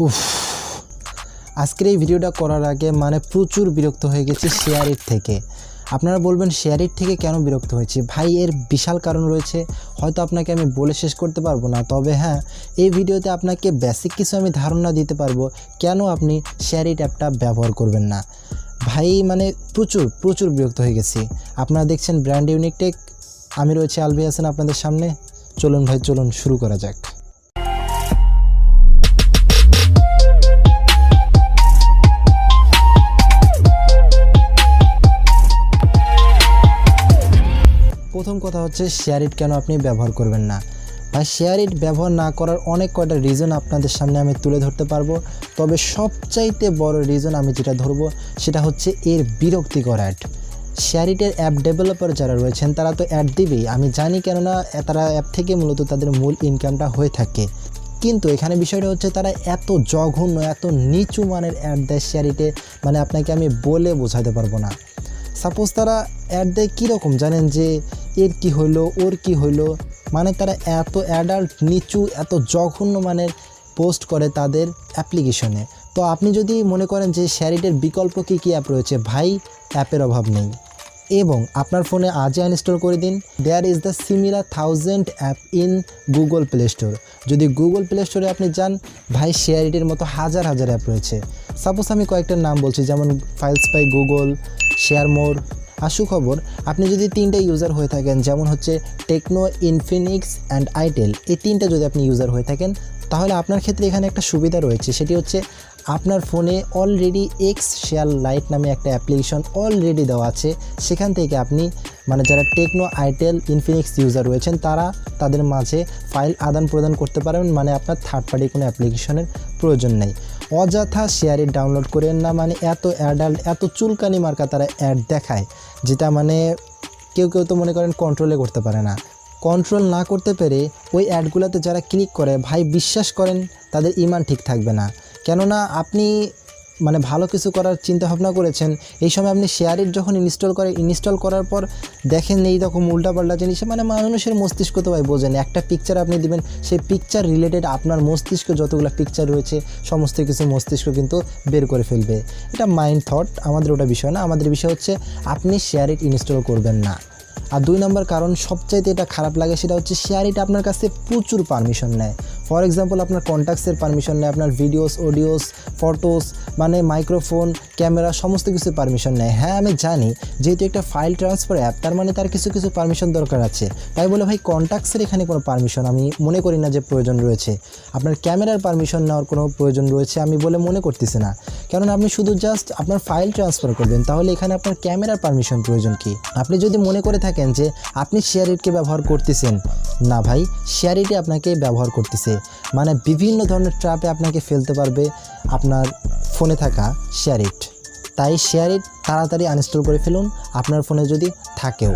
উফ, আজকের এই ভিডিওটা করার আগে মানে প্রচুর বিরক্ত হয়ে গেছি শেয়ারইট থেকে। আপনারা বলবেন শেয়ারইট থেকে কেন বিরক্ত হয়েছি? ভাই এর বিশাল কারণ রয়েছে, হয়তো আপনাকে আমি বলে শেষ করতে পারবো না। তবে হ্যাঁ, এই ভিডিওতে আপনাকে বেসিক কিছু আমি ধারণা দিতে পারবো কেন আপনি শেয়ারইট অ্যাপটা ব্যবহার করবেন না। ভাই মানে প্রচুর বিরক্ত হয়ে গেছি। আপনারা দেখছেন ব্র্যান্ড ইউনিক টেক, আমি রয়েছে আলভি হাসান আপনাদের সামনে। চলুন ভাই, চলুন শুরু করা যাক। প্রথম কথা হচ্ছে শেয়ারইট কেন আপনি ব্যবহার করবেন না। ভাই শেয়ারইট ব্যবহার না করার অনেক কয়টা রিজন আপনাদের সামনে আমি তুলে ধরতে পারবো। তবে সবচাইতে বড় রিজন আমি যেটা ধরবো সেটা হচ্ছে এর বিরক্তিকর অ্যাড। শেয়ারইটের অ্যাপ ডেভেলপার যারা রয়েছেন তারা তো অ্যাড দিবেই, আমি জানি, কেননা তারা অ্যাপ থেকে মূলত তাদের মূল ইনকামটা হয়ে থাকে। কিন্তু এখানে বিষয়টা হচ্ছে তারা এত জঘন্য, এত নিচু মানের অ্যাড দেয় শেয়ারইটে, মানে আপনাকে আমি বলে বোঝাতে পারবো না। সাপোজ তারা অ্যাড দেয় কীরকম জানেন, যে এর কি হইলো, ওর কি হইলো, মানে তারা এত অ্যাডাল্ট, নিচু, এত জঘন্য মানের পোস্ট করে তাদের অ্যাপ্লিকেশনে। তো আপনি যদি মনে করেন যে শেয়ারইটের বিকল্প কী অ্যাপ রয়েছে, ভাই অ্যাপের অভাব নেই, এবং আপনার ফোনে আজই আনইনস্টল করে দিন। There is the similar 1000 app in Google Play Store. যদি গুগল প্লে স্টোরে আপনি যান, ভাই শেয়ারইটের মতো হাজার অ্যাপ রয়েছে। সাপোজ আমি কয়েকটার নাম বলছি, যেমন files by Google, share more. সুখবর, আপনি যদি 3টে ইউজার হয়ে থাকেন, যেমন হচ্ছে টেকনো, ইনফিনিক্স অ্যান্ড আইটেল, এই 3টে যদি আপনি ইউজার হয়ে থাকেন, তাহলে আপনার ক্ষেত্রে এখানে একটা সুবিধা রয়েছে। সেটি হচ্ছে আপনার ফোনে অলরেডি ShareIt নামে একটা অ্যাপ্লিকেশন অলরেডি দেওয়া আছে। সেখান থেকে আপনি মানে যারা টেকনো, আইটেল, ইনফিনিক্স ইউজার রয়েছেন তাদের মাঝে ফাইল আদান প্রদান করতে পারবেন। মানে আপনার থার্ড পার্টি কোনো অ্যাপ্লিকেশনের প্রয়োজন নেই। অযথা শেয়ারইট ডাউনলোড করেন না, মানে এত অ্যাডাল্ট, এত চুলকানি মার্কা তারা অ্যাড দেখায়, যেটা মানে কেউ তো মনে করেন কন্ট্রোলে করতে পারে না। কন্ট্রোল না করতে পেরে ওই অ্যাডগুলোতে যারা ক্লিক করে, ভাই বিশ্বাস করেন তাদের ইমান ঠিক থাকবে না। কেননা আপনি মানে ভালো কিছু করার চিন্তা ভাবনা করেছেন, এই সময় আপনি শেয়ারইট যখন ইনস্টল করার পর দেখেন এই রকম উল্টাপাল্টা জিনিস, মানে মানুষের মস্তিষ্ক তো ভাই বোঝেন। একটা পিকচার আপনি দিবেন, সেই পিকচার রিলেটেড আপনার মস্তিষ্ক যতগুলো পিকচার রয়েছে সমস্ত কিছু মস্তিষ্ক কিন্তু বের করে ফেলবে। এটা মাইন্ড থট, আমাদের ওটা বিষয় না। আমাদের বিষয় হচ্ছে আপনি শেয়ারইট ইনস্টল করবেন না। আর 2 নম্বর কারণ, সবচাইতে এটা খারাপ লাগে, সেটা হচ্ছে শেয়ারইট আপনার কাছে প্রচুর পারমিশন নেয়। ফর এক্সাম্পল, আপনার কন্ট্যাক্টসের পারমিশন নেয়, আপনার ভিডিওস, অডিওস, ফটোস, মানে মাইক্রোফোন, ক্যামেরা, সমস্ত কিছু পারমিশন নেয়। হ্যাঁ আমি জানি, যেহেতু একটা ফাইল ট্রান্সফার অ্যাপ, তার মানে তার কিছু পারমিশন দরকার আছে। তাই বলে ভাই কন্ট্যাক্টসের এখানে কোনো পারমিশন আমি মনে করি না যে প্রয়োজন রয়েছে। আপনার ক্যামেরার পারমিশন নেওয়ার কোনো প্রয়োজন রয়েছে আমি বলে মনে করতেছি না, কারণ আপনি শুধু জাস্ট আপনার ফাইল ট্রান্সফার করবেন, তাহলে এখানে আপনার ক্যামেরার পারমিশন প্রয়োজন কি? আপনি যদি মনে করে থাকেন যে আপনি শেয়ারইটকে ব্যবহার করতেছেন, না ভাই, শেয়ারইটে আপনাকে ব্যবহার করতেছে, মানে বিভিন্ন ধরনের ট্র্যাপে আপনাকে ফেলতে পারবে আপনার ফোনে থাকা শেয়ারইট। তাই শেয়ারইট তাড়াতাড়ি আনইনস্টল করে ফেলুন, আপনার ফোনে যদি থাকেও।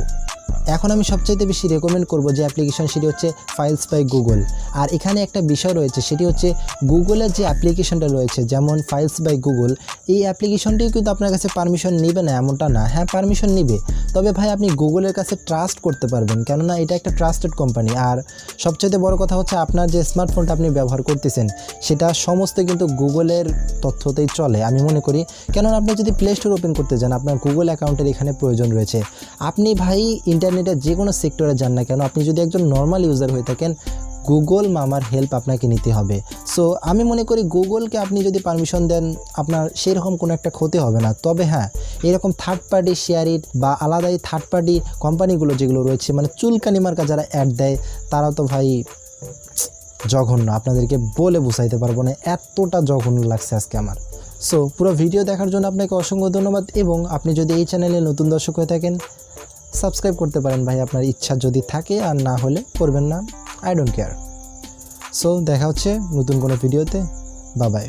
এখন আমি সবচাইতে বেশি রেকমেন্ড করব যে অ্যাপ্লিকেশন, সেটি হচ্ছে ফাইলস বাই গুগল। আর এখানে একটা বিষয় রয়েছে, সেটি হচ্ছে গুগলের যে অ্যাপ্লিকেশনটা রয়েছে, যেমন ফাইলস বাই গুগল, এই অ্যাপ্লিকেশনটিও কিন্তু আপনার কাছে পারমিশন নেবে না এমনটা না। হ্যাঁ পারমিশন নেবে, তবে ভাই আপনি গুগলের কাছে ট্রাস্ট করতে পারবেন, কেননা এটা একটা ট্রাস্টেড কোম্পানি। আর সবচাইতে বড় কথা হচ্ছে আপনার যে স্মার্টফোনটা আপনি ব্যবহার করতেছেন, সেটা সমস্ত কিন্তু গুগলের তথ্যতেই চলে আমি মনে করি। কেননা আপনি যদি প্লে স্টোর ওপেন করতে যান, আপনার গুগল অ্যাকাউন্টের এখানে প্রয়োজন রয়েছে। আপনি ভাই ইন্টারনেটের যে কোনো সেক্টরে যান না কেন, আপনি যদি একজন নর্মাল ইউজার হয়ে থাকেন, গুগল মামার হেল্প আপনাকে নিতে হবে। সো আমি মনে করি গুগলকে আপনি যদি পারমিশন দেন, আপনার সেই রকম কোনো একটা ক্ষতি হবে না। তবে হ্যাঁ, এরকম থার্ড পার্টি শেয়ারইট বা আলাদাই থার্ড পার্টি কোম্পানিগুলো যেগুলো রয়েছে, মানে চুলকানি মার্কা যারা অ্যাড দেয়, তারা তো ভাই জঘন্য, আপনাদেরকে বলে বোঝাইতে পারবো না, এতটা জঘন্য লাগছে আজকে আমার। সো পুরো ভিডিও দেখার জন্য আপনাকে অসংখ্য ধন্যবাদ, এবং আপনি যদি এই চ্যানেলে নতুন দর্শক হয়ে থাকেন, সাবস্ক্রাইব করতে পারেন ভাই, আপনার ইচ্ছা যদি থাকে, আর না হলে করবেন না, আই ডোন্ট কেয়ার। সো দেখা হচ্ছে নতুন কোনো ভিডিওতে, বাই বাই।